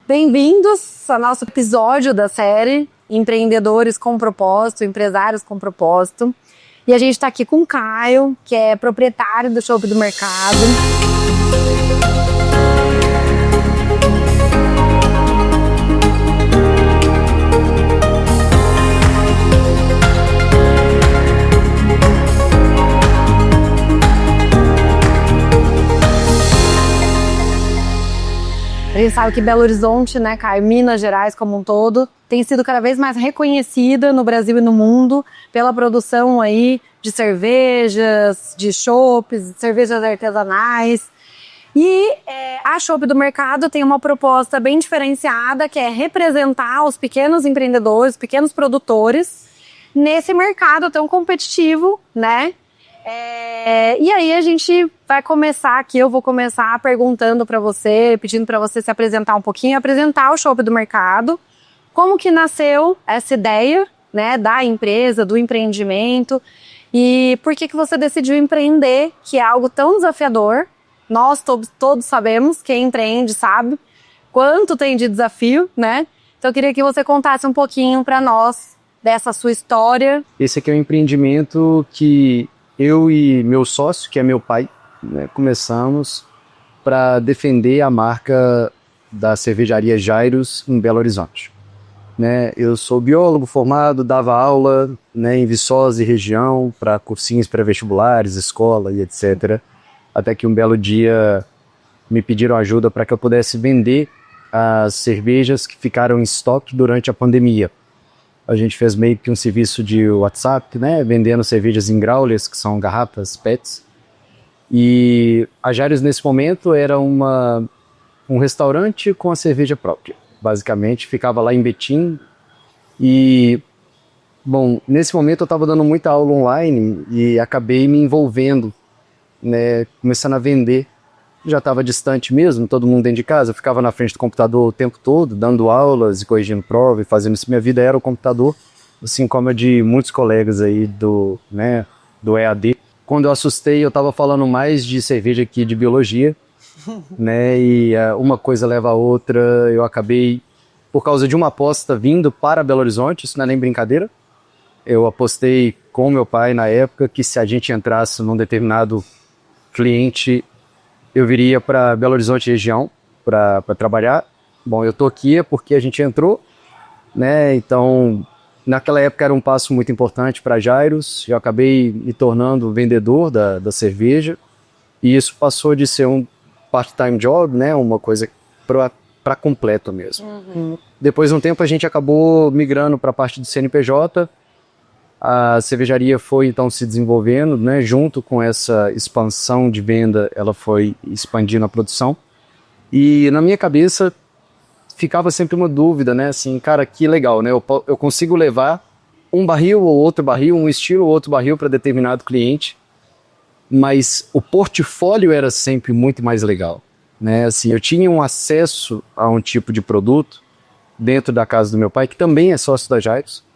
Bem-vindos ao nosso episódio da série Empreendedores com Propósito, Empresários com Propósito. E a gente está aqui com o Caio, que é proprietário do Chopp do Mercado. A gente sabe que Belo Horizonte, né, Caio, Minas Gerais como um todo, tem sido cada vez mais reconhecida no Brasil e no mundo pela produção aí de cervejas, de chopps, cervejas artesanais. E a Chopp do Mercado tem uma proposta bem diferenciada, que é representar os pequenos empreendedores, os pequenos produtores nesse mercado tão competitivo, né? E aí a gente vai começar aqui, eu vou começar perguntando para você, pedindo para você se apresentar um pouquinho, apresentar o Chopp do Mercado, como que nasceu essa ideia, né, da empresa, do empreendimento, e por que você decidiu empreender, que é algo tão desafiador. Nós todos sabemos, quem empreende sabe quanto tem de desafio, né? Então eu queria que você contasse um pouquinho para nós dessa sua história. Esse aqui é um empreendimento que eu e meu sócio, que é meu pai, né, começamos para defender a marca da cervejaria Jairus em Belo Horizonte. Né, eu sou biólogo formado, dava aula, né, em Viçosa e região para cursinhos pré-vestibulares, escola e etc. Até que um belo dia me pediram ajuda para que eu pudesse vender as cervejas que ficaram em estoque durante a pandemia. A gente fez meio que um serviço de WhatsApp, né, vendendo cervejas em growlers, que são garrafas PETs. E a Jairus, nesse momento, era um restaurante com a cerveja própria. Basicamente, ficava lá em Betim. E, bom, nesse momento eu estava dando muita aula online e acabei me envolvendo, né, começando a vender. Já estava distante mesmo, todo mundo dentro de casa, eu ficava na frente do computador o tempo todo, dando aulas e corrigindo prova e fazendo isso. Minha vida era o computador, assim como a de muitos colegas aí do EAD. Quando eu assustei, eu estava falando mais de cerveja que de biologia, né? E uma coisa leva a outra, eu acabei, por causa de uma aposta, vindo para Belo Horizonte, isso não é nem brincadeira. Eu apostei com meu pai na época que se a gente entrasse num determinado cliente, eu viria para Belo Horizonte região para trabalhar. Bom, eu tô aqui porque a gente entrou, né? Então, naquela época era um passo muito importante para Jairus. Eu acabei me tornando vendedor da cerveja e isso passou de ser um part-time job, né? Uma coisa para completo mesmo. Uhum. Depois de um tempo a gente acabou migrando para a parte do CNPJ. A cervejaria foi então se desenvolvendo, né, junto com essa expansão de venda, ela foi expandindo a produção. E na minha cabeça ficava sempre uma dúvida, né, assim, cara, que legal, né, eu consigo levar um barril ou outro barril, um estilo ou outro barril para determinado cliente, mas o portfólio era sempre muito mais legal, né, assim, eu tinha um acesso a um tipo de produto dentro da casa do meu pai, que também é sócio da Jairus.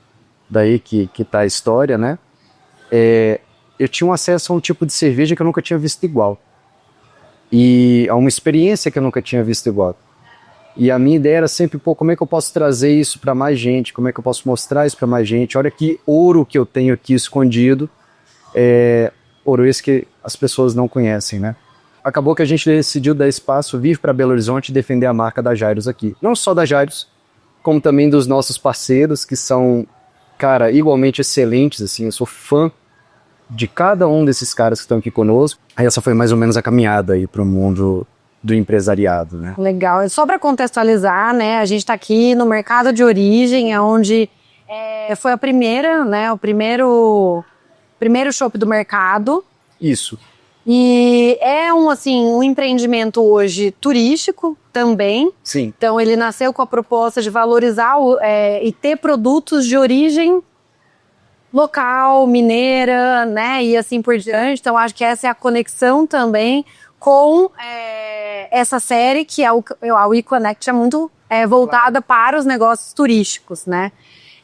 Daí que tá a história, né? Eu tinha um acesso a um tipo de cerveja que eu nunca tinha visto igual. E a uma experiência que eu nunca tinha visto igual. E a minha ideia era sempre, pô, como é que eu posso trazer isso para mais gente? Como é que eu posso mostrar isso para mais gente? Olha que ouro que eu tenho aqui escondido. Ouro esse que as pessoas não conhecem, né? Acabou que a gente decidiu dar espaço, vir para Belo Horizonte e defender a marca da Jairus aqui. Não só da Jairus, como também dos nossos parceiros, que são, cara, igualmente excelentes, assim, eu sou fã de cada um desses caras que estão aqui conosco. Aí essa foi mais ou menos a caminhada aí para o mundo do empresariado, né? Legal. Só para contextualizar, né, a gente está aqui no mercado de origem, onde foi a primeira, né, o primeiro Chopp do Mercado. Isso. E é um empreendimento hoje turístico também. Sim. Então ele nasceu com a proposta de valorizar e ter produtos de origem local, mineira, né, e assim por diante. Então acho que essa é a conexão também com essa série, que é a WeConnect, é muito voltada para os negócios turísticos, né?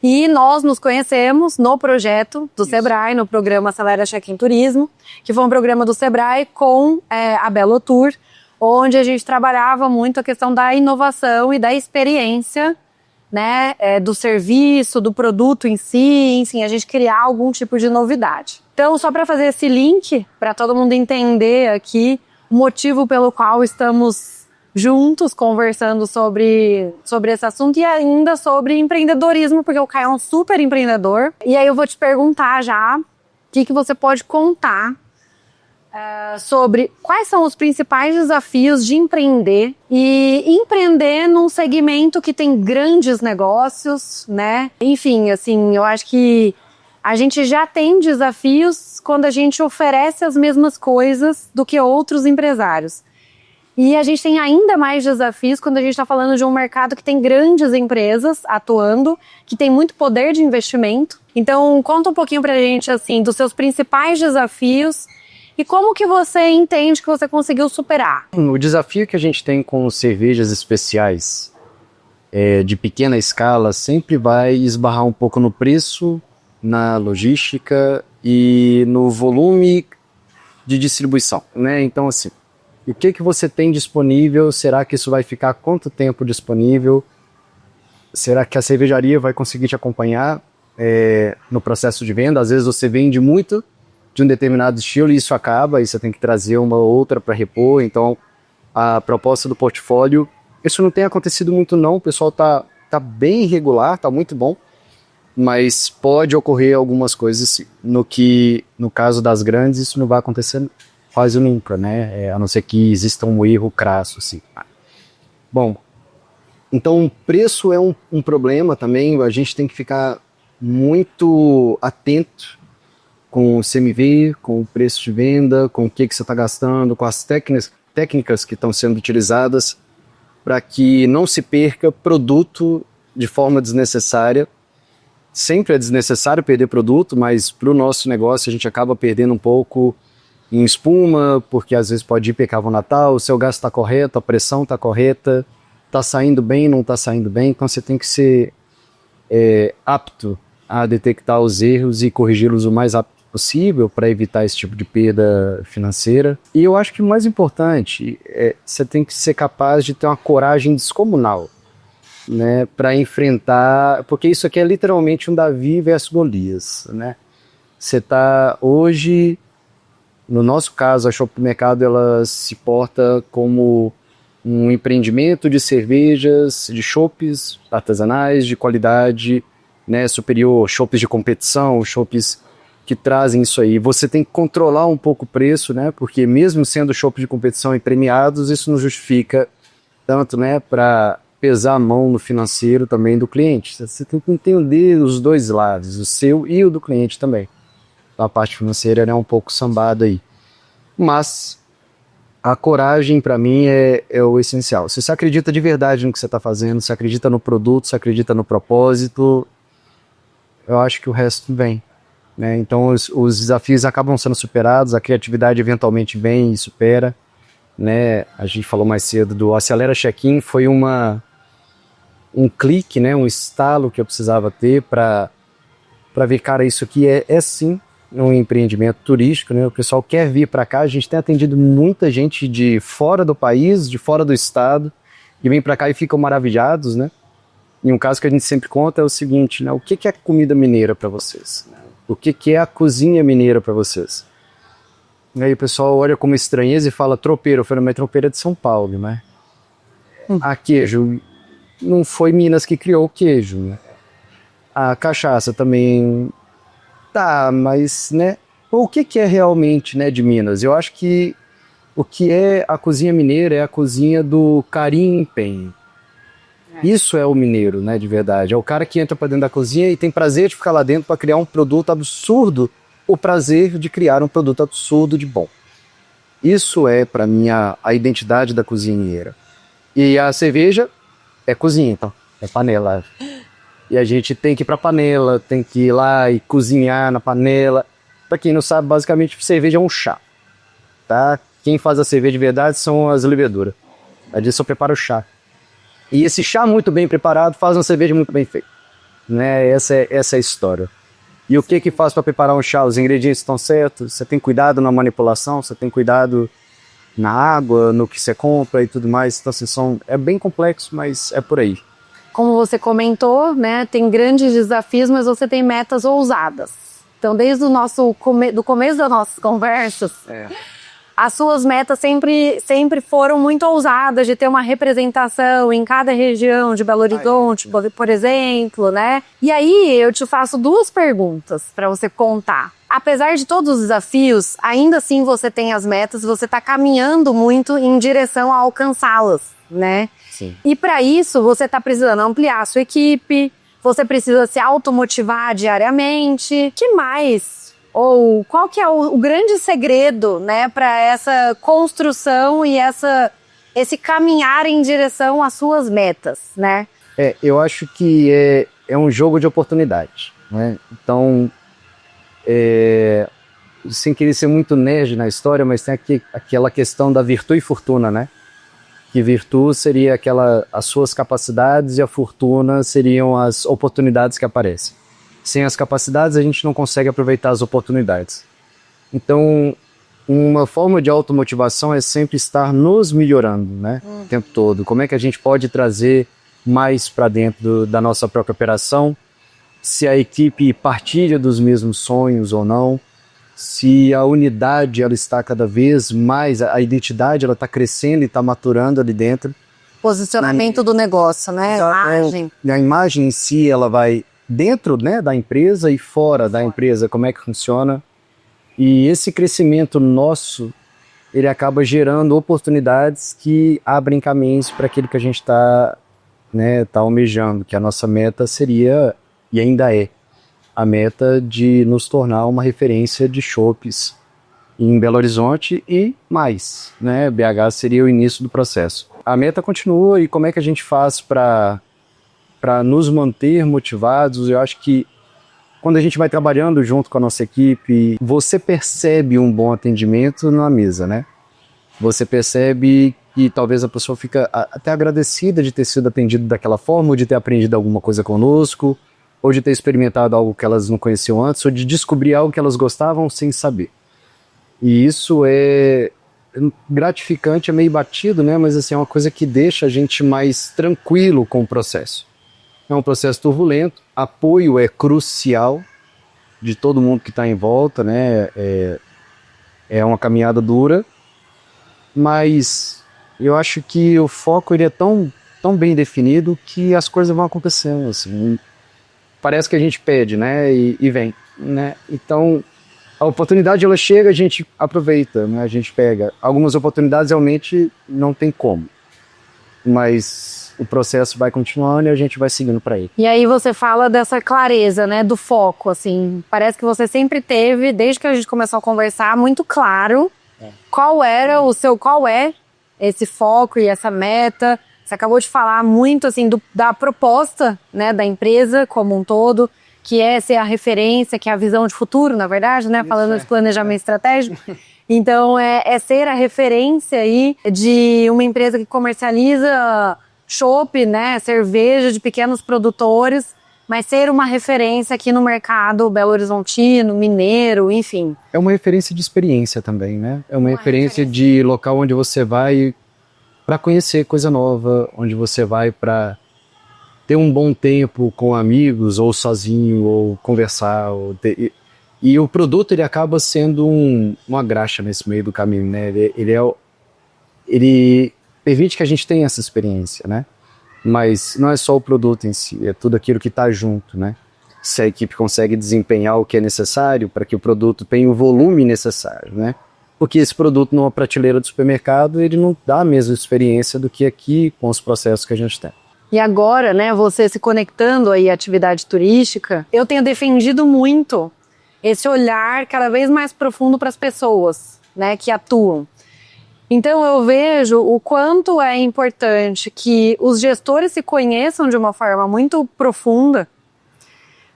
E nós nos conhecemos no projeto do Sebrae, no programa Acelera Check-in Turismo, que foi um programa do Sebrae com a Belo Tour, onde a gente trabalhava muito a questão da inovação e da experiência, né, do serviço, do produto em si, enfim, a gente criar algum tipo de novidade. Então, só para fazer esse link, para todo mundo entender aqui o motivo pelo qual estamos juntos conversando sobre esse assunto e ainda sobre empreendedorismo, porque o Caio é um super empreendedor. E aí eu vou te perguntar já o que você pode contar sobre quais são os principais desafios de empreender e empreender num segmento que tem grandes negócios, né? Enfim, assim, eu acho que a gente já tem desafios quando a gente oferece as mesmas coisas do que outros empresários. E a gente tem ainda mais desafios quando a gente está falando de um mercado que tem grandes empresas atuando, que tem muito poder de investimento. Então, conta um pouquinho pra gente, assim, dos seus principais desafios e como que você entende que você conseguiu superar. O desafio que a gente tem com cervejas especiais de pequena escala sempre vai esbarrar um pouco no preço, na logística e no volume de distribuição, né? Então, assim, o que você tem disponível? Será que isso vai ficar quanto tempo disponível? Será que a cervejaria vai conseguir te acompanhar no processo de venda? Às vezes você vende muito de um determinado estilo e isso acaba, e você tem que trazer uma outra para repor. Então, a proposta do portfólio, isso não tem acontecido muito não, o pessoal tá bem irregular, tá muito bom, mas pode ocorrer algumas coisas no caso das grandes, isso não vai acontecer quase nunca, né? A não ser que exista um erro crasso, assim. Bom, então o preço é um problema também, a gente tem que ficar muito atento com o CMV, com o preço de venda, com o que você está gastando, com as técnicas que estão sendo utilizadas para que não se perca produto de forma desnecessária. Sempre é desnecessário perder produto, mas para o nosso negócio a gente acaba perdendo um pouco em espuma, porque às vezes pode ir pecar o Natal, o seu gasto está correto, a pressão está correta, está saindo bem, não está saindo bem, então você tem que ser apto a detectar os erros e corrigi-los o mais rápido possível para evitar esse tipo de perda financeira. E eu acho que o mais importante você tem que ser capaz de ter uma coragem descomunal, né, para enfrentar, porque isso aqui é literalmente um Davi versus Golias, né? Você está hoje, no nosso caso, a Chopp Mercado, ela se porta como um empreendimento de cervejas, de chopps artesanais, de qualidade, né, superior, chopps de competição, chopps que trazem isso aí. Você tem que controlar um pouco o preço, né, porque mesmo sendo chopps de competição e premiados, isso não justifica tanto, né, para pesar a mão no financeiro também do cliente. Você tem que entender os dois lados, o seu e o do cliente também. Então, a parte financeira é um pouco sambada aí. Mas a coragem, para mim, é o essencial. Se você acredita de verdade no que você está fazendo, se acredita no produto, se acredita no propósito, eu acho que o resto vem, né? Então, os desafios acabam sendo superados, a criatividade eventualmente vem e supera, né? A gente falou mais cedo do Acelera Check-in, foi um clique, né? Um estalo que eu precisava ter para ver, cara, isso aqui é sim um empreendimento turístico, né? O pessoal quer vir para cá, a gente tem atendido muita gente de fora do país, de fora do estado, que vem para cá e ficam maravilhados, né? E um caso que a gente sempre conta é o seguinte, né? O que é comida mineira para vocês? O que é a cozinha mineira para vocês? E aí o pessoal olha com uma estranheza e fala tropeiro. Eu falei, mas tropeiro é de São Paulo, né? A queijo, não foi Minas que criou o queijo, né? A cachaça também, tá, mas, né? O que é realmente, né, de Minas? Eu acho que o que é a cozinha mineira é a cozinha do carinho e empenho. Isso é o mineiro, né, de verdade. É o cara que entra para dentro da cozinha e tem prazer de ficar lá dentro para criar um produto absurdo, o prazer de criar um produto absurdo de bom. Isso é, para mim, a identidade da cozinheira. E a cerveja é cozinha, então, é panela. E a gente tem que ir pra panela, tem que ir lá e cozinhar na panela. Para quem não sabe, basicamente, cerveja é um chá, tá? Quem faz a cerveja de verdade são as leveduras. A gente só prepara o chá. E esse chá muito bem preparado faz uma cerveja muito bem feita, né? Essa é a história. E o que faz para preparar um chá? Os ingredientes estão certos, você tem cuidado na manipulação, você tem cuidado na água, no que você compra e tudo mais. Então, assim, é bem complexo, mas é por aí. Como você comentou, né, tem grandes desafios, mas você tem metas ousadas. Então, desde do começo das nossas conversas, as suas metas sempre foram muito ousadas, de ter uma representação em cada região de Belo Horizonte, por exemplo, né? E aí, eu te faço 2 perguntas para você contar. Apesar de todos os desafios, ainda assim você tem as metas, você está caminhando muito em direção a alcançá-las, né? Sim. E para isso, você está precisando ampliar a sua equipe, você precisa se automotivar diariamente. Que mais? Ou qual que é o grande segredo, né, para essa construção e esse caminhar em direção às suas metas, né? Eu acho que é um jogo de oportunidade, né? Então, sem querer ser muito nerd na história, mas tem aquela questão da virtude e fortuna, né? Que virtude seria as suas capacidades e a fortuna seriam as oportunidades que aparecem. Sem as capacidades, a gente não consegue aproveitar as oportunidades. Então, uma forma de automotivação é sempre estar nos melhorando, né? O tempo todo. Como é que a gente pode trazer mais para dentro da nossa própria operação? Se a equipe partilha dos mesmos sonhos ou não. Se a unidade ela está cada vez mais, a identidade ela está crescendo e está maturando ali dentro. Posicionamento do negócio, né? Imagem. A imagem em si, ela vai dentro, né, da empresa e fora da empresa, como é que funciona. E esse crescimento nosso, ele acaba gerando oportunidades que abrem caminhos para aquilo que a gente está, né, almejando, que a nossa meta seria, e ainda é, a meta de nos tornar uma referência de chopes em Belo Horizonte e mais, né? BH seria o início do processo. A meta continua, e como é que a gente faz para nos manter motivados? Eu acho que quando a gente vai trabalhando junto com a nossa equipe, você percebe um bom atendimento na mesa, né? Você percebe que talvez a pessoa fica até agradecida de ter sido atendido daquela forma, ou de ter aprendido alguma coisa conosco, ou de ter experimentado algo que elas não conheciam antes, ou de descobrir algo que elas gostavam sem saber. E isso é gratificante, é meio batido, né? Mas assim, é uma coisa que deixa a gente mais tranquilo com o processo. É um processo turbulento, apoio é crucial de todo mundo que está em volta, né? É uma caminhada dura, mas eu acho que o foco ele é tão bem definido que as coisas vão acontecendo, assim. Parece que a gente pede, né? E vem, né? Então, a oportunidade ela chega, a gente aproveita, né? A gente pega. Algumas oportunidades realmente não tem como, mas o processo vai continuando e a gente vai seguindo para ele. E aí você fala dessa clareza, né, do foco, assim, parece que você sempre teve, desde que a gente começou a conversar, muito claro qual é esse foco e essa meta. Você acabou de falar muito, assim, da proposta, né, da empresa como um todo, que é ser a referência, que é a visão de futuro, na verdade, né, falando de planejamento estratégico. Então, é ser a referência aí de uma empresa que comercializa chopp, né, cerveja de pequenos produtores, mas ser uma referência aqui no mercado belo-horizontino, mineiro, enfim. É uma referência de experiência também, né? É uma referência de local onde você vai para conhecer coisa nova, onde você vai para ter um bom tempo com amigos, ou sozinho, ou conversar. E o produto ele acaba sendo uma graxa nesse meio do caminho, né? Ele permite que a gente tenha essa experiência, né? Mas não é só o produto em si, é tudo aquilo que está junto, né? Se a equipe consegue desempenhar o que é necessário para que o produto tenha o volume necessário, né? Porque esse produto numa prateleira do supermercado, ele não dá a mesma experiência do que aqui com os processos que a gente tem. E agora, né, você se conectando aí à atividade turística, eu tenho defendido muito esse olhar cada vez mais profundo para as pessoas, né, que atuam. Então eu vejo o quanto é importante que os gestores se conheçam de uma forma muito profunda,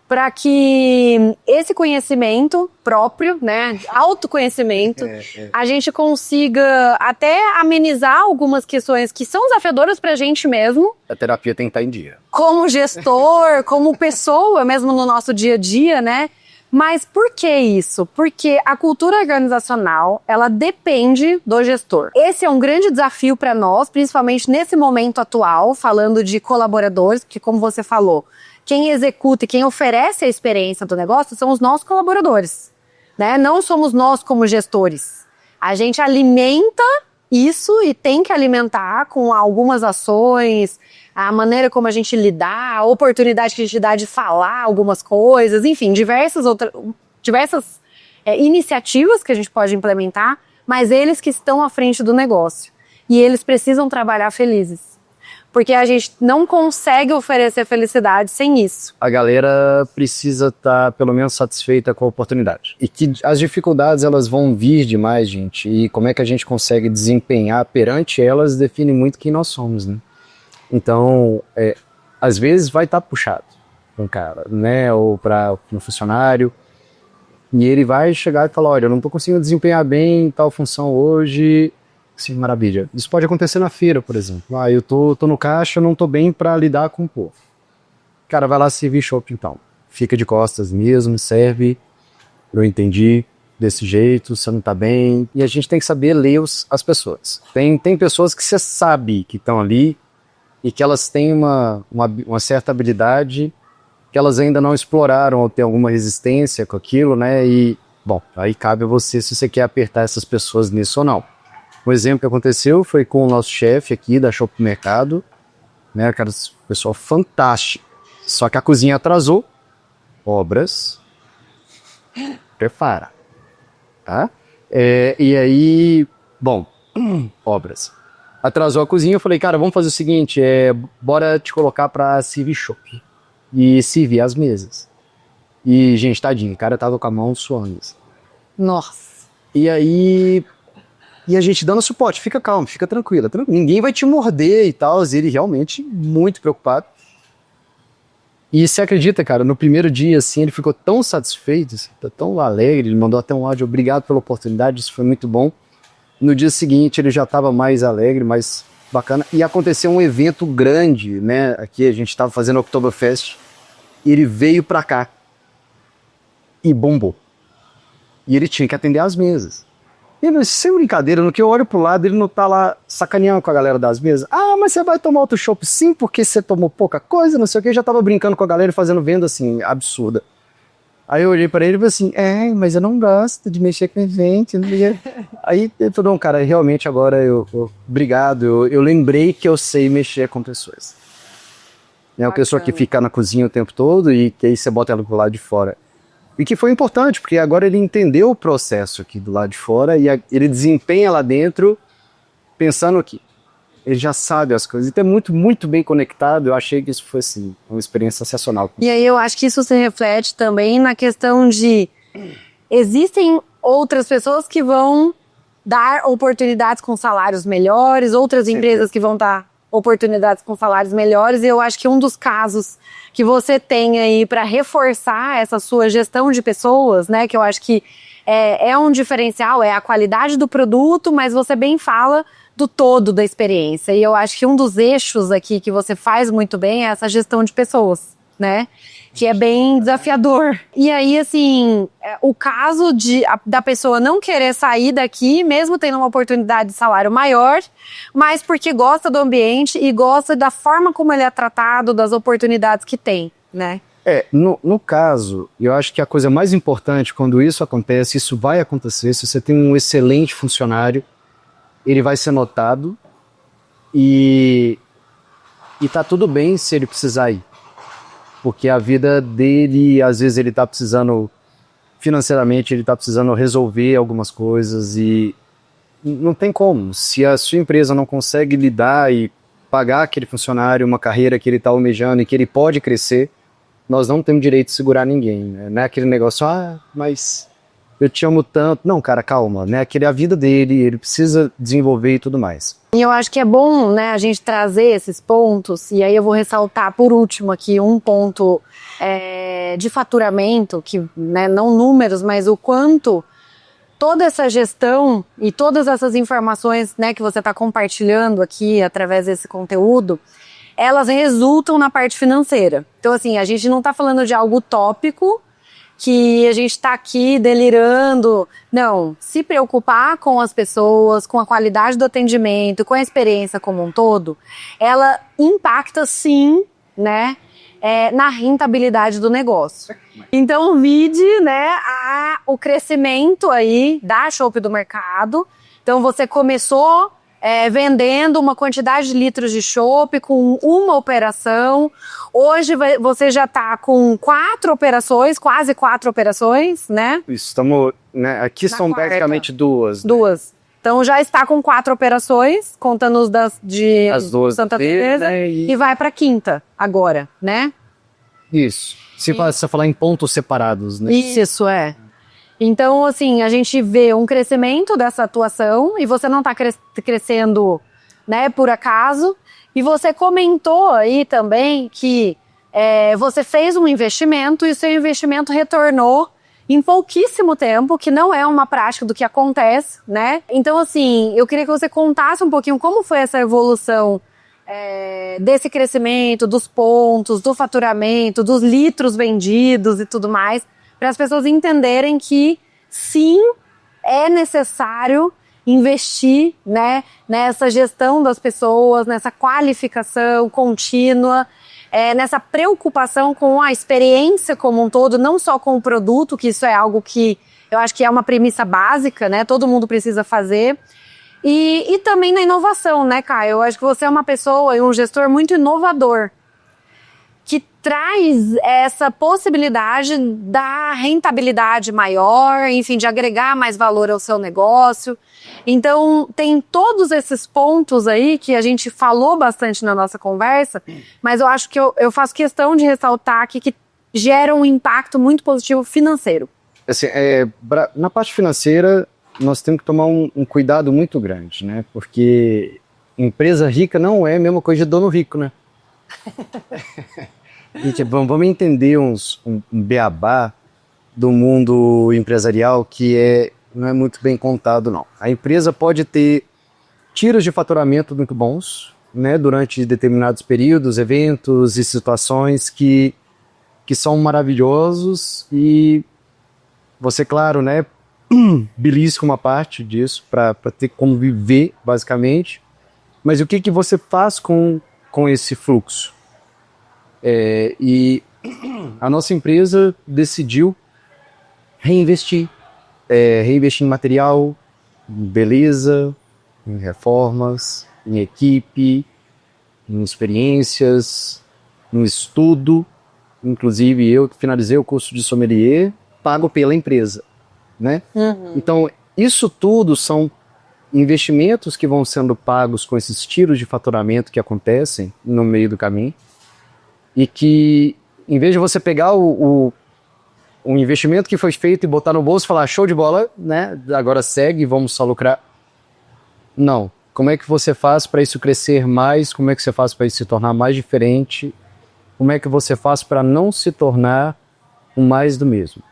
para que esse conhecimento próprio, né, autoconhecimento, a gente consiga até amenizar algumas questões que são desafiadoras para a gente mesmo. A terapia tem que estar em dia. Como gestor, como pessoa, mesmo no nosso dia a dia, né? Mas por que isso? Porque a cultura organizacional, ela depende do gestor. Esse é um grande desafio para nós, principalmente nesse momento atual, falando de colaboradores, porque como você falou, quem executa e quem oferece a experiência do negócio são os nossos colaboradores, né? Não somos nós como gestores. A gente alimenta isso e tem que alimentar com algumas ações, a maneira como a gente lidar, a oportunidade que a gente dá de falar algumas coisas, enfim, diversas iniciativas que a gente pode implementar, mas eles que estão à frente do negócio. E eles precisam trabalhar felizes. Porque a gente não consegue oferecer felicidade sem isso. A galera precisa estar pelo menos satisfeita com a oportunidade. E que as dificuldades elas vão vir demais, gente. E como é que a gente consegue desempenhar perante elas define muito quem nós somos, né? Então, às vezes vai estar puxado para um cara, né? Ou para um funcionário. E ele vai chegar e falar, olha, eu não estou conseguindo desempenhar bem tal função hoje. Sim, maravilha. Isso pode acontecer na feira, por exemplo. Eu tô no caixa, não tô bem para lidar com o povo. Cara, vai lá servir chopp então. Fica de costas mesmo, serve. Eu entendi desse jeito, você não tá bem. E a gente tem que saber ler as pessoas. Tem pessoas que você sabe que estão ali e que elas têm uma certa habilidade que elas ainda não exploraram ou têm alguma resistência com aquilo, né? E, bom, aí cabe a você se você quer apertar essas pessoas nisso ou não. Um exemplo que aconteceu foi com o nosso chefe aqui da Shopping Mercado, né, cara, pessoal fantástico. Só que a cozinha atrasou. Obras. Prepara. Tá? E aí, bom, obras. Atrasou a cozinha, eu falei, cara, vamos fazer o seguinte, bora te colocar pra servir chopp. E servir as mesas. E, gente, tadinho, o cara tava com a mão suando. Nossa. E aí... E a gente dando suporte, fica calmo, fica tranquila, ninguém vai te morder e tal, e ele realmente muito preocupado. E você acredita, cara, no primeiro dia, assim, ele ficou tão satisfeito, tão alegre, ele mandou até um áudio, obrigado pela oportunidade, isso foi muito bom. No dia seguinte ele já estava mais alegre, mais bacana, e aconteceu um evento grande, né, aqui a gente estava fazendo o Oktoberfest, e ele veio pra cá, e bombou. E ele tinha que atender as mesas. E sem brincadeira, no que eu olho pro lado, ele não tá lá sacaneando com a galera das mesas. Ah, mas você vai tomar outro chopp sim, porque você tomou pouca coisa, não sei o que. Já tava brincando com a galera e fazendo venda assim, absurda. Aí eu olhei pra ele e falei assim, mas eu não gosto de mexer com evento. Aí ele falou, não, cara, realmente agora obrigado, eu lembrei que eu sei mexer com pessoas. É uma pessoa que fica na cozinha o tempo todo e que aí você bota ela pro lado de fora. E que foi importante, porque agora ele entendeu o processo aqui do lado de fora e ele desempenha lá dentro pensando aqui. Ele já sabe as coisas. Então é muito, muito bem conectado. Eu achei que isso foi, assim, uma experiência sensacional. E aí eu acho que isso se reflete também na questão de... Existem outras pessoas que vão dar oportunidades com salários melhores, outras empresas que vão dar oportunidades com salários melhores, e eu acho que um dos casos que você tem aí para reforçar essa sua gestão de pessoas, né, que eu acho que é um diferencial, é a qualidade do produto, mas você bem fala do todo da experiência, e eu acho que um dos eixos aqui que você faz muito bem é essa gestão de pessoas, né, que é bem desafiador. E aí, assim, o caso da pessoa não querer sair daqui, mesmo tendo uma oportunidade de salário maior, mas porque gosta do ambiente e gosta da forma como ele é tratado, das oportunidades que tem, né? No caso, eu acho que a coisa mais importante quando isso acontece, isso vai acontecer, se você tem um excelente funcionário, ele vai ser notado e tá tudo bem se ele precisar ir. Porque a vida dele, às vezes ele tá precisando, financeiramente, ele tá precisando resolver algumas coisas e não tem como. Se a sua empresa não consegue lidar e pagar aquele funcionário uma carreira que ele tá almejando e que ele pode crescer, nós não temos direito de segurar ninguém, né? Não é aquele negócio, mas eu te amo tanto. Não, cara, calma, né? Aquele é a vida dele, ele precisa desenvolver e tudo mais. E eu acho que é bom, né, a gente trazer esses pontos, e aí eu vou ressaltar por último aqui um ponto de faturamento, que, né, não números, mas o quanto toda essa gestão e todas essas informações, né, que você está compartilhando aqui através desse conteúdo, elas resultam na parte financeira. Então, assim, a gente não está falando de algo utópico, que a gente está aqui delirando. Não, se preocupar com as pessoas, com a qualidade do atendimento, com a experiência como um todo, ela impacta sim, né, na rentabilidade do negócio. Então, vide, né, o crescimento aí da Chopp do mercado. Então, você começou vendendo uma quantidade de litros de chopp com uma operação. Hoje você já está com 4 operações, quase 4 operações, né? Isso, estamos, né, aqui são basicamente duas. Né? Duas. Então já está com 4 operações, contando os de as duas Santa Teresa, né? E vai para a quinta agora, né? Isso. Se falar em pontos separados, né? Isso, Então, assim, a gente vê um crescimento dessa atuação e você não está crescendo, né, por acaso. E você comentou aí também que você fez um investimento e o seu investimento retornou em pouquíssimo tempo, que não é uma prática do que acontece, né? Então, assim, eu queria que você contasse um pouquinho como foi essa evolução desse crescimento, dos pontos, do faturamento, dos litros vendidos e tudo mais, para as pessoas entenderem que, sim, é necessário investir, né, nessa gestão das pessoas, nessa qualificação contínua, nessa preocupação com a experiência como um todo, não só com o produto, que isso é algo que eu acho que é uma premissa básica, né, todo mundo precisa fazer, e também na inovação, né, Caio? Eu acho que você é uma pessoa e um gestor muito inovador, que traz essa possibilidade da rentabilidade maior, enfim, de agregar mais valor ao seu negócio. Então, tem todos esses pontos aí que a gente falou bastante na nossa conversa, mas eu acho que eu faço questão de ressaltar aqui que gera um impacto muito positivo financeiro. Assim, na parte financeira, nós temos que tomar um cuidado muito grande, né? Porque empresa rica não é a mesma coisa de dono rico, né? Gente, vamos entender um beabá do mundo empresarial que não é muito bem contado, não. A empresa pode ter tiros de faturamento muito bons, né, durante determinados períodos, eventos e situações que são maravilhosos e você, claro, né, belisca uma parte disso para ter como viver, basicamente. Mas o que você faz com esse fluxo? E a nossa empresa decidiu reinvestir em material, em beleza, em reformas, em equipe, em experiências, em estudo. Inclusive eu que finalizei o curso de sommelier, pago pela empresa, né? Uhum. Então isso tudo são investimentos que vão sendo pagos com esses tiros de faturamento que acontecem no meio do caminho. E que, em vez de você pegar o investimento que foi feito e botar no bolso e falar, show de bola, né? Agora segue, vamos só lucrar. Não. Como é que você faz para isso crescer mais? Como é que você faz para isso se tornar mais diferente? Como é que você faz para não se tornar um mais do mesmo?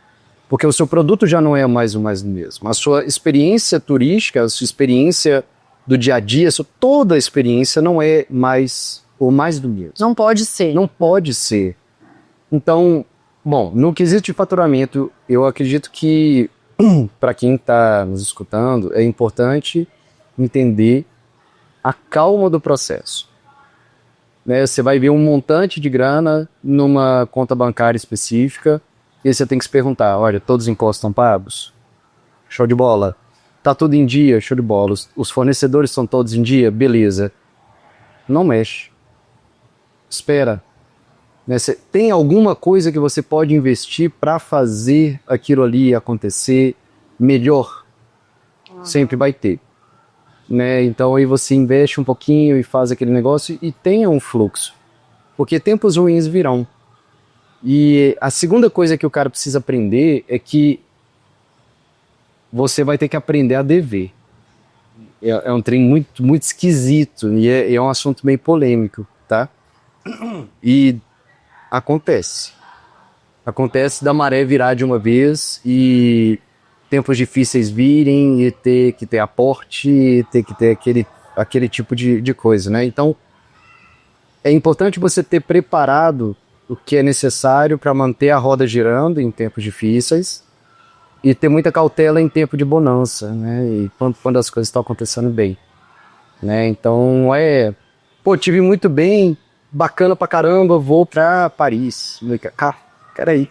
Porque o seu produto já não é mais um mais do mesmo. A sua experiência turística, a sua experiência do dia a dia, toda a experiência não é mais ou mais do mesmo. Não pode ser. Não pode ser. Então, bom, no quesito de faturamento, eu acredito que, para quem está nos escutando, é importante entender a calma do processo. Né? Você vai ver um montante de grana numa conta bancária específica e você tem que se perguntar, olha, todos os impostos estão pagos? Show de bola. Tá tudo em dia? Show de bola. Os fornecedores estão todos em dia? Beleza. Não mexe. Espera, né? Tem alguma coisa que você pode investir para fazer aquilo ali acontecer melhor? Uhum. Sempre vai ter, né? Então aí você investe um pouquinho e faz aquele negócio e tenha um fluxo, porque tempos ruins virão. E a segunda coisa que o cara precisa aprender é que você vai ter que aprender a dever. É um trem muito, muito esquisito e é um assunto meio polêmico, tá? E acontece da maré virar de uma vez e tempos difíceis virem e ter que ter aporte, e ter que ter aquele tipo de coisa, né? Então é importante você ter preparado o que é necessário para manter a roda girando em tempos difíceis e ter muita cautela em tempo de bonança, né? E quando as coisas estão acontecendo bem, né? Então, tive muito bem, bacana pra caramba, vou pra Paris. Peraí,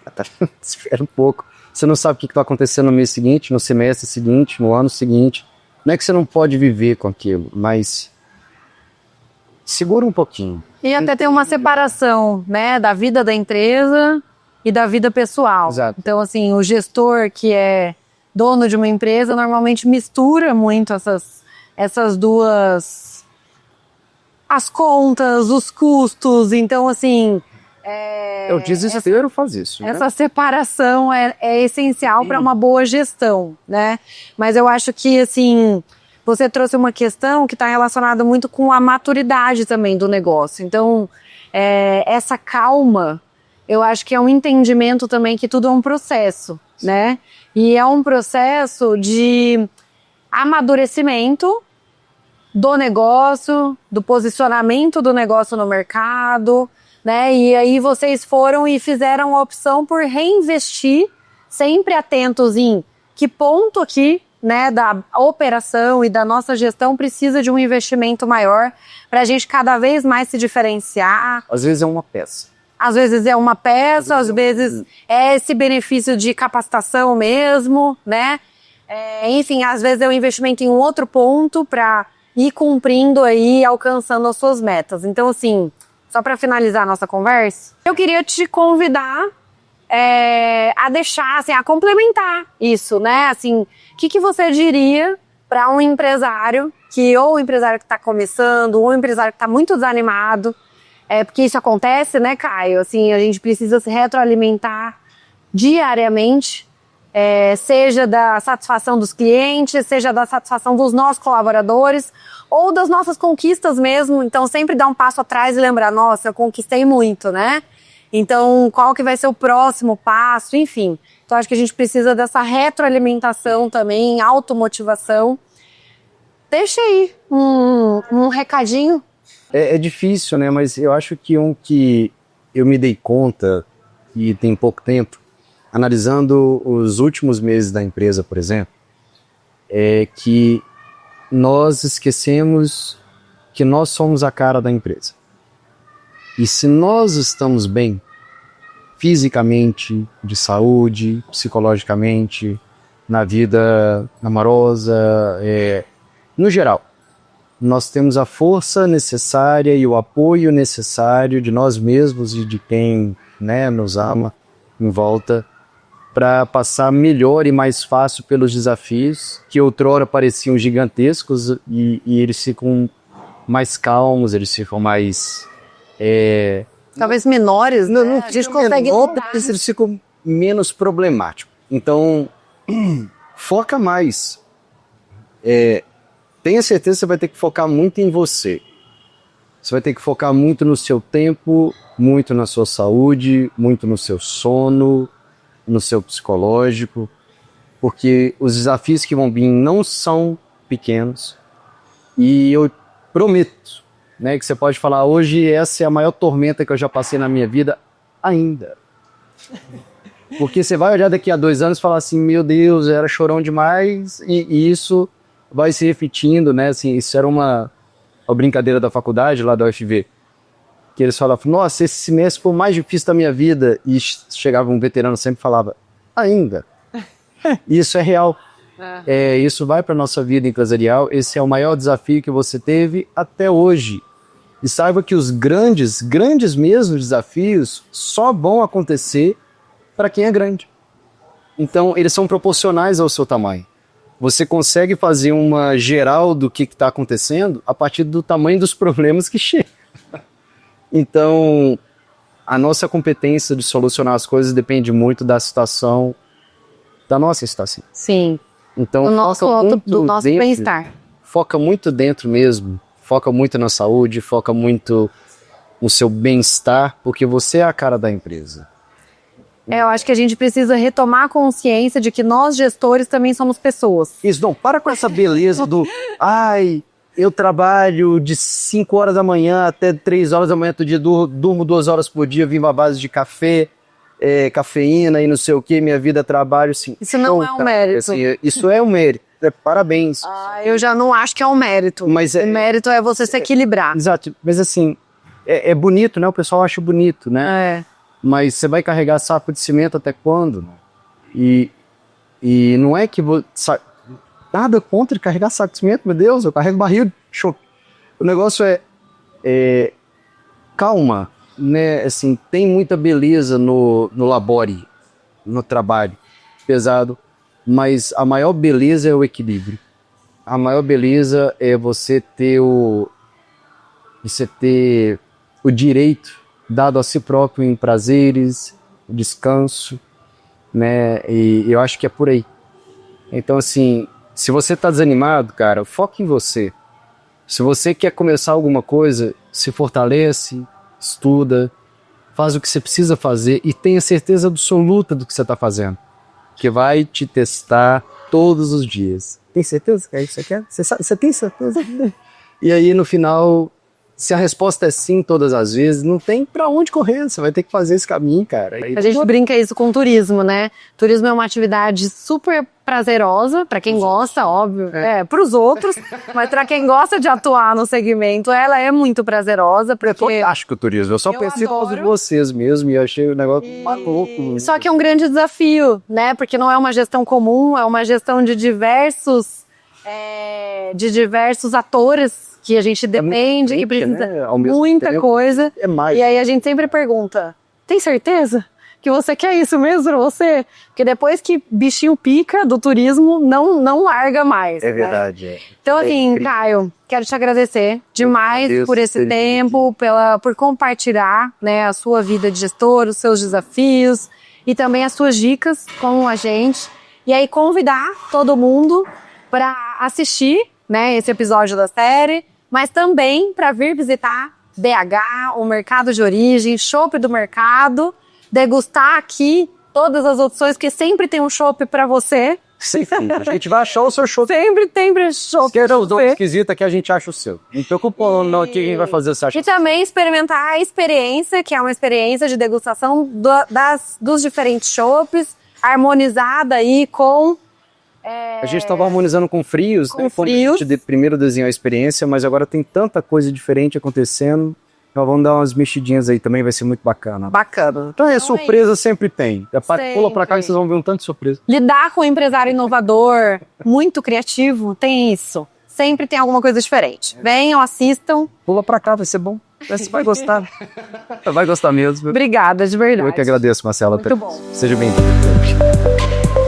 espera um pouco. Você não sabe o que vai acontecer no mês seguinte, no semestre seguinte, no ano seguinte. Não é que você não pode viver com aquilo, mas segura um pouquinho. E até ter uma separação, né, da vida da empresa e da vida pessoal. Exato. Então, assim, o gestor que é dono de uma empresa normalmente mistura muito essas duas... as contas, os custos. Então, assim... O desespero faz isso. Essa separação é essencial para uma boa gestão, né? Mas eu acho que, assim, você trouxe uma questão que está relacionada muito com a maturidade também do negócio. Então, essa calma, eu acho que é um entendimento também que tudo é um processo, né? E é um processo de amadurecimento do negócio, do posicionamento do negócio no mercado, né? E aí vocês foram e fizeram a opção por reinvestir, sempre atentos em que ponto aqui, né, da operação e da nossa gestão precisa de um investimento maior para a gente cada vez mais se diferenciar. Às vezes é uma peça. Às vezes é uma peça, às vezes é esse benefício de capacitação mesmo, né? Enfim, às vezes é um investimento em um outro ponto para ir cumprindo aí, alcançando as suas metas. Então, assim, só para finalizar a nossa conversa, eu queria te convidar a deixar, assim, a complementar isso, né? Assim, o que você diria para um empresário ou um empresário que está começando, ou um empresário que está muito desanimado, porque isso acontece, né, Caio? Assim, a gente precisa se retroalimentar diariamente, seja da satisfação dos clientes, seja da satisfação dos nossos colaboradores, ou das nossas conquistas mesmo. Então, sempre dar um passo atrás e lembrar, nossa, eu conquistei muito, né? Então, qual que vai ser o próximo passo? Enfim, então acho que a gente precisa dessa retroalimentação também, automotivação. Deixa aí um recadinho. É difícil, né? Mas eu acho que que eu me dei conta, e tem pouco tempo, analisando os últimos meses da empresa, por exemplo, é que nós esquecemos que nós somos a cara da empresa. E se nós estamos bem, fisicamente, de saúde, psicologicamente, na vida amorosa, no geral, nós temos a força necessária e o apoio necessário de nós mesmos e de quem, né, nos ama em volta, para passar melhor e mais fácil pelos desafios que outrora pareciam gigantescos e eles ficam mais calmos, eles ficam mais... talvez menores, né? Não, a gente consegue lidar. Eles ficam menos problemáticos. Então, foca mais. Tenha certeza que você vai ter que focar muito em você. Você vai ter que focar muito no seu tempo, muito na sua saúde, muito no seu sono, no seu psicológico, porque os desafios que vão vir não são pequenos. E eu prometo, né, que você pode falar, hoje essa é a maior tormenta que eu já passei na minha vida, ainda. Porque você vai olhar daqui a 2 anos e falar assim, meu Deus, era chorão demais, e isso vai se repetindo, né? Assim, isso era uma brincadeira da faculdade, lá da UFV, que eles falavam, nossa, esse semestre foi o mais difícil da minha vida, e chegava um veterano sempre e falava, ainda. Isso é real. Isso vai para a nossa vida empresarial, esse é o maior desafio que você teve até hoje. E saiba que os grandes mesmo desafios só vão acontecer para quem é grande. Então, eles são proporcionais ao seu tamanho. Você consegue fazer uma geral do que está acontecendo a partir do tamanho dos problemas que chegam. Então, a nossa competência de solucionar as coisas depende muito da situação, da nossa situação. Sim. Então, do nosso bem-estar. Foca muito dentro mesmo, foca muito na saúde, foca muito no seu bem-estar, porque você é a cara da empresa. Eu acho que a gente precisa retomar a consciência de que nós, gestores, também somos pessoas. Isso, não, para com essa beleza do, ai, eu trabalho de 5 horas da manhã até 3 horas da manhã todo dia, durmo 2 horas por dia, vivo à base de café, cafeína e não sei o que, minha vida é trabalho, assim. Isso não é um mérito. Assim, isso é um mérito, parabéns. Eu já não acho que é um mérito. Mas o mérito é você se equilibrar. Exato, mas assim, é bonito, né? O pessoal acha bonito, né? Mas você vai carregar saco de cimento até quando? E não é que nada contra carregar saco de cimento, meu Deus, eu carrego barril de chope. O negócio é calma, né? Assim, tem muita beleza no labore, no trabalho pesado, mas a maior beleza é o equilíbrio. A maior beleza é você ter o direito dado a si próprio em prazeres, descanso, né? E eu acho que é por aí. Então, assim, se você tá desanimado, cara, foca em você. Se você quer começar alguma coisa, se fortalece, estuda, faz o que você precisa fazer e tenha certeza absoluta do que você tá fazendo. Que vai te testar todos os dias. Tem certeza que é isso que você quer? Você tem certeza? E aí, no final, se a resposta é sim todas as vezes, não tem pra onde correr, você vai ter que fazer esse caminho, cara. A gente brinca isso com turismo, né? Turismo é uma atividade super prazerosa, pra quem gosta, óbvio, pros outros, mas pra quem gosta de atuar no segmento, ela é muito prazerosa, porque... É fantástico o turismo, eu só pensei por causa de vocês mesmo e achei o negócio maluco. Só que é um grande desafio, né? Porque não é uma gestão comum, é uma gestão de diversos atores que a gente depende, que precisa, né? Muita coisa. E aí a gente sempre pergunta, tem certeza que você quer isso mesmo pra você? Porque depois que bichinho pica do turismo, não larga mais. É verdade. Né? Então, assim, Caio, quero te agradecer demais por esse tempo, por compartilhar, né, a sua vida de gestor, os seus desafios e também as suas dicas com a gente. E aí convidar todo mundo para assistir, né, esse episódio da série, mas também para vir visitar BH, o mercado de origem, chopp do mercado, degustar aqui todas as opções, porque sempre tem um chopp para você. Sempre. A gente vai achar o seu chopp. Sempre tem chopp. Se quer os dois esquisitos que a gente acha o seu. Não preocupa não, o que a gente vai fazer, você acha? E também experimentar a experiência, que é uma experiência de degustação dos diferentes chopps, harmonizada aí com... A gente estava harmonizando com frios, né? Quando a gente primeiro desenhou a experiência, mas agora tem tanta coisa diferente acontecendo. Então vamos dar umas mexidinhas aí também, vai ser muito bacana. Bacana. Então surpresa sempre tem. Pula pra cá e vocês vão ver um tanto de surpresa. Lidar com um empresário inovador, muito criativo, tem isso. Sempre tem alguma coisa diferente. Venham, assistam. Pula pra cá, vai ser bom. Você vai gostar. Vai gostar mesmo. Obrigada, de verdade. Eu que agradeço, Marcela. Muito bom. Seja bem-vindo.